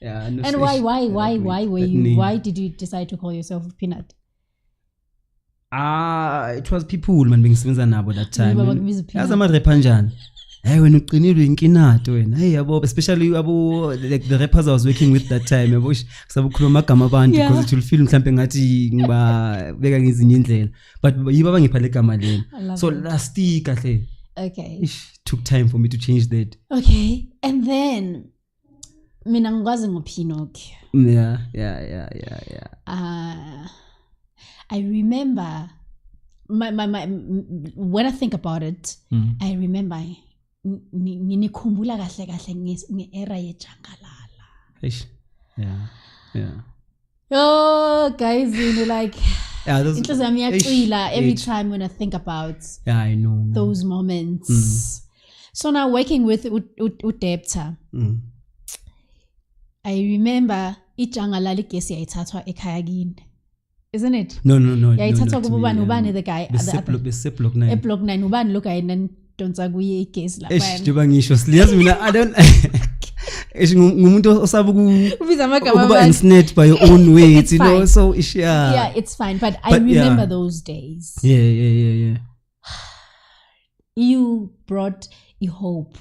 Yeah. No, And why did you decide to call yourself Peanut? It was people man bengisebenza nabo that time. Yazi ama-rapper njani? Hey, wena uqinile inkinato wena. Hey yabo, especially like the rappers I was working with that time. Yabo sabukhuluma amagama abantu because it will feel mhlambe ngathi ngiba beka ngezinye indlela. But yiba bangipha legama leli. So last kahle. Okay. It took time for me to change that. Okay. And then mina ngikwazi ngoPinocchio. Yeah. I remember my when I think about it, I remember nginikhumbula kahle nge-era yejangalala. Yeah. Oh guys, like inhliziyo yami iyacwila every age. time when I think about I know those moments. So now working with uDebta, I remember ijangalala igesi yayithathwa ekhaya kini. Isn't it? No. Yayithathwa kubani the guy Block 9. Block 9 ubani lo guy donsa kuye igesi lapha. Njengoba ngisho siyazi mina I don't ngumuntu osaba ubiza amagama ukuba ensnared by your own weight, you know, so yeah, it's fine, but I remember those days. Yeah. You brought a hope.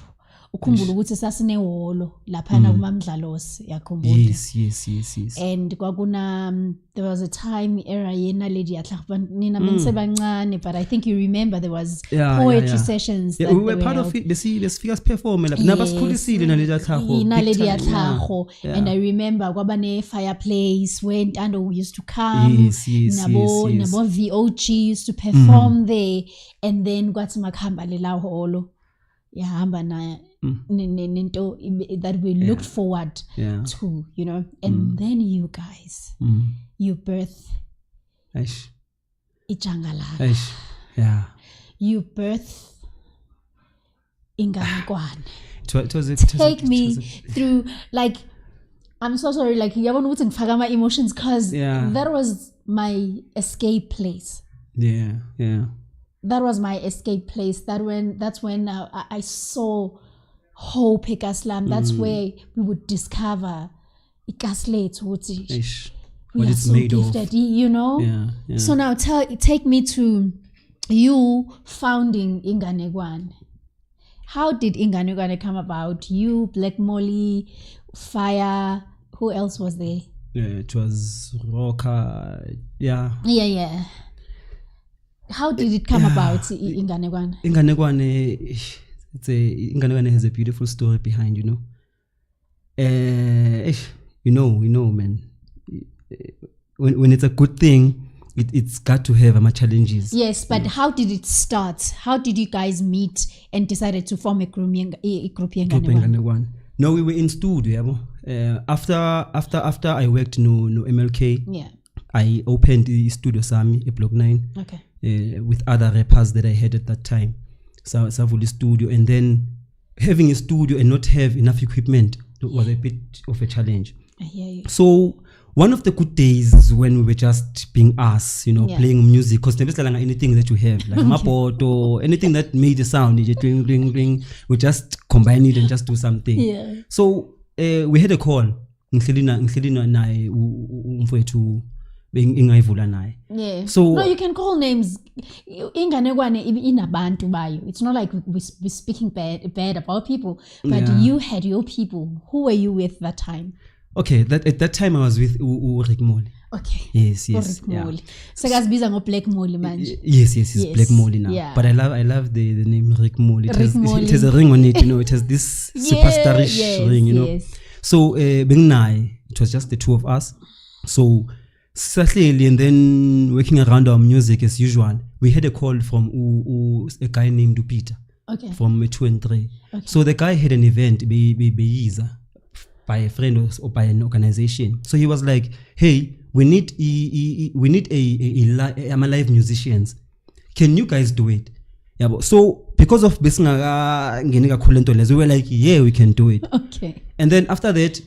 Ukhumbula ukuthi sasinehholo lapha na kuMamdlalosi yakhumbula. Yes. And kwakuna there was a time era yena lady yahlakha nina benisebancane, but I think you remember there was poetry sessions that we were part of it. Besifika perform lapha nabasikhulisile naledi yahlakho. And I remember kwaba ne fireplace where Ntando used to come. Yes. Nabo VOG used to perform there, and then kwathi makhamba lela holo yahamba na nento that we looked forward to, you know. And then you guys, you birth ijangalala. You birth Inganekwane. Take me through, like, I'm so sorry, like, yabona ukuthi ngifaka ama emotions because that was my escape place. Yeah. That was my escape place. That's when I saw hope eKaslam. That's where we would discover iKaslet what it's so made gifted, of. You know? Yeah. So now take me to you founding Inganekwane. How did Inganekwane come about? You, Black Molly, Fire, who else was there? Yeah, it was Rocker. Yeah. How did it come about, Inganekwane? Inganekwane has a beautiful story behind, you know. You know, man. When it's a good thing, it's got to have challenges. Yes, but how did it start? How did you guys meet and decided to form a group Inganekwane? No, we were in studio. After I worked no MLK. Yeah. I opened the studio Sami at Block 9. Okay. With other rappers that I had at that time. So Savuli studio, and then having a studio and not have enough equipment was a bit of a challenge. I hear you. So one of the good days when we were just being us, you know, playing music, because there was anything that you have, like Mapot or anything that made a sound, you just ring, we just combine it and just do something. Yeah. So we had a call. Nghlelina naye umfowethu ingayivula naye. Yeah. So no, you can call names. Inganekwane inabantu bayo. It's not like we're speaking bad about people, but you had your people. Who were you with that time? Okay, at that time I was with Rick Molly. Okay. Yes. Rick Molly. So guys, biza ngo Black Molly manje. Yes, Black Molly now. Yeah. But I love the name Rick Molly. It Molly. has a ring on it, you know. It has this superstarish ring, you know. Yes. So it was just the two of us. So sadly, and then working around our music as usual, we had a call from a guy named Peter. Okay. From 2 and 3. Okay. So the guy had an event by a friend or by an organization. So he was like, "Hey, we need a live musicians. Can you guys do it?" Yeah. So because of this, we were like, "Yeah, we can do it." Okay. And then after that,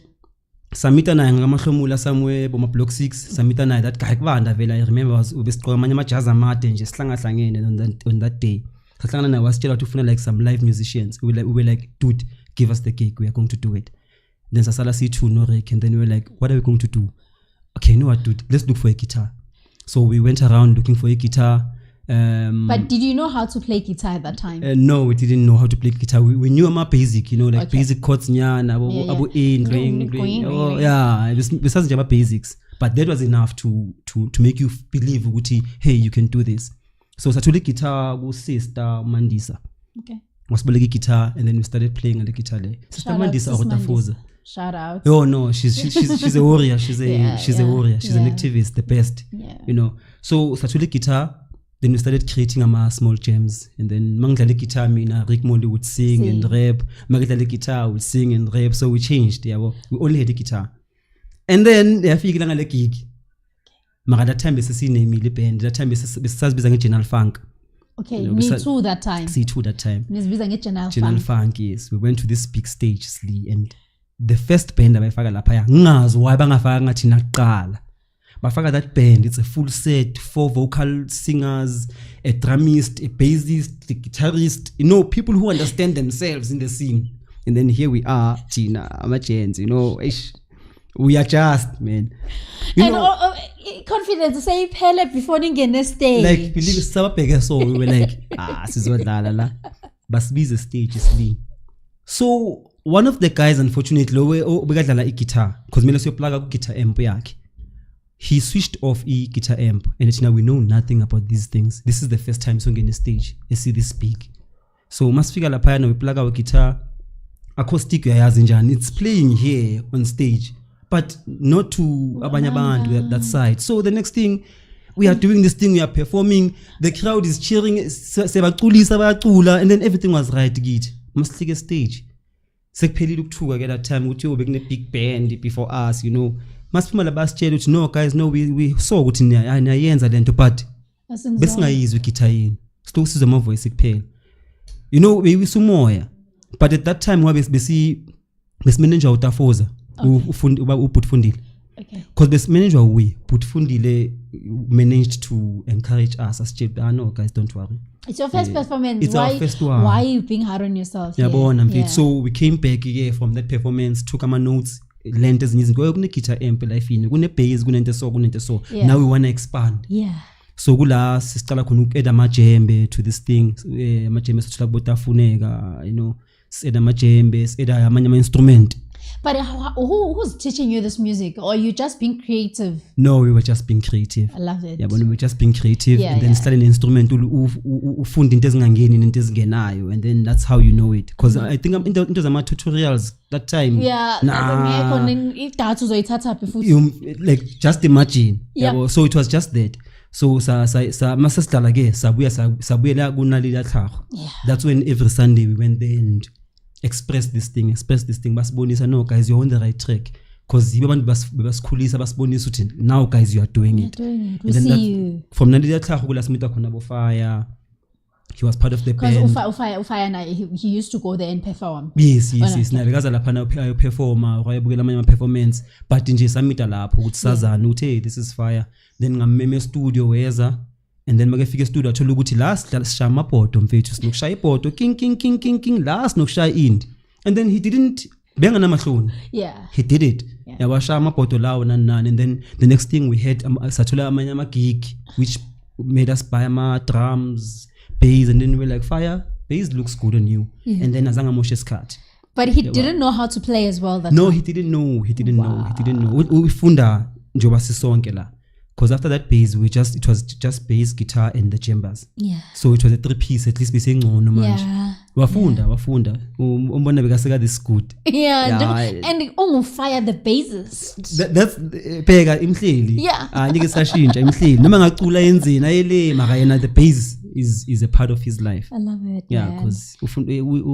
Samita na ngamahlomula somewhere boma block 6. Samita na that guy kwanda vela. I remember was ubesiqoka amanye amajazi amade nje sihlangene on that day. Sahlangana wasitshela ukuthi ufuna like some live musicians. We were like, "Dude, give us the gig. We are going to do it." then sasala C2 no rec, and then we were like, what are we going to do? Okay, you know what, dude, let's look for a guitar. So we went around looking for a guitar. But did you know how to play guitar at that time? No, we didn't know how to play guitar. We knew my basic, you know, like basic chords, abu in, ring. Yeah, besides Java basics. But that was enough to make you believe, hey, you can do this. So satuli guitar go sister Mandisa. Okay. Was playing guitar, and then we started playing on the guitar. Sister Mandisa Otafoza. Shout out. Oh no, she's a warrior. She's a warrior. She's an activist, the best. Yeah. You know. So satuli guitar. Then we started creating small jams, and then mangidlala guitar mina Rick Mondi would sing and rap, mangidlala guitar would sing and rap, so we changed. We only had a guitar, and then yafika ngale gig. Mara that time besine band, that time besazibiza ngeGenal Funk. Okay, you know, me too that time. See too that time. Nisibiza ngeGenal Funk. Funk, yes. We went to this big stage, and the first band abayifaka lapha ngazi why bangafaka ngathi naqala. Bafaka that band, it's a full set, 4 vocal singers, a drumist, a bassist, a guitarist, you know, people who understand themselves in the scene. And then here we are, Tina, Amachens, you know, we are just, man. You know, confidence to say Pele before you get next stage. Like, believe it, so we were like, this is what la. But this is stage is me. So, one of the guys, unfortunately, we got a guitar, because we plug a guitar amp yaki. He switched off guitar amp, and now we know nothing about these things. This is the first time song in the stage. You see this big. So must figure la piano, we plug our guitar, acoustic it's playing here on stage, but not to abanya band that side. So the next thing, we are doing this thing, we are performing, the crowd is cheering, and then everything was right. Must take a stage. Sekpeli look to at that time, with you being a big band before us, you know. Masipima labasitshela uthi no guys, no, we saw ukuthi niyayenza lento, but besingayizwi gitayini sihlosizwe ama voice kuphela, you know, beyisumoya. But at that time wabe besimanager uTafoza uButfundile, okay, because besimanager Butfundile managed to encourage us as no guys, don't worry, it's your first performance, it's our first one, why are you being hard on yourself? So we came back from that performance, took our notes, length ezinye izinto kune guitar amp life ini kune bass kunento so now we want to expand. So kula sicala khona ukeda amajembe to this thing, amajembe sithula kubotafuneka, you know, sida amajembe sida amanye ama instrument. But who's teaching you this music, or you just being creative? No, we were just being creative. I love it. Yeah, but we were just being creative, and then starting an instrument ufunda into ezingangeni into ezingenayo, and then that's how you know it, because I think I'm into some tutorials that time. Like just imagine. So it was just that. So masasdala ke sabuyela kunalila tlhago. That's when every Sunday we went there and express this thing, basibonisa, no guys, you're on the right track, because abantu basikhulisa basibonisa uthi now guys you are doing it. We see you from nalila tlhago kula simita khona bo Fire. He was part of the band. Because he used to go there and perform. Yes. Nalikaza lapha na performer, wayebukela amanye ama performance, but nje samita lapho ukuthi sazana uthi hey, this is Fire. Then ngameme studio weza, and then makefika studio athola ukuthi last sishaya amabhodo mfethu, sinokushaya ibhodo king last nokushaya indie. And then he didn't benga namahloni. He did it. Yabashaya amabhodo lawo nani, and then the next thing we had sathola amanye ama gig which made us buy ama drums, bass, and then we were like, Fire, bass looks good on you. And then azanga moshe cut. But he didn't know how to play as well that No, time. he didn't know. Ufunda njoba sisonke la. Because after that bass, it was just bass, guitar, and the chambers. So it was a 3-piece, at least we saying no manje. Wafunda. Umbona bekaseka this good. And Fire the basses. That's pega imhleli. Nike sashintsha imhleli. Noma ngacula yenzeni ayele mara yena the bass is a part of his life. I love it. Because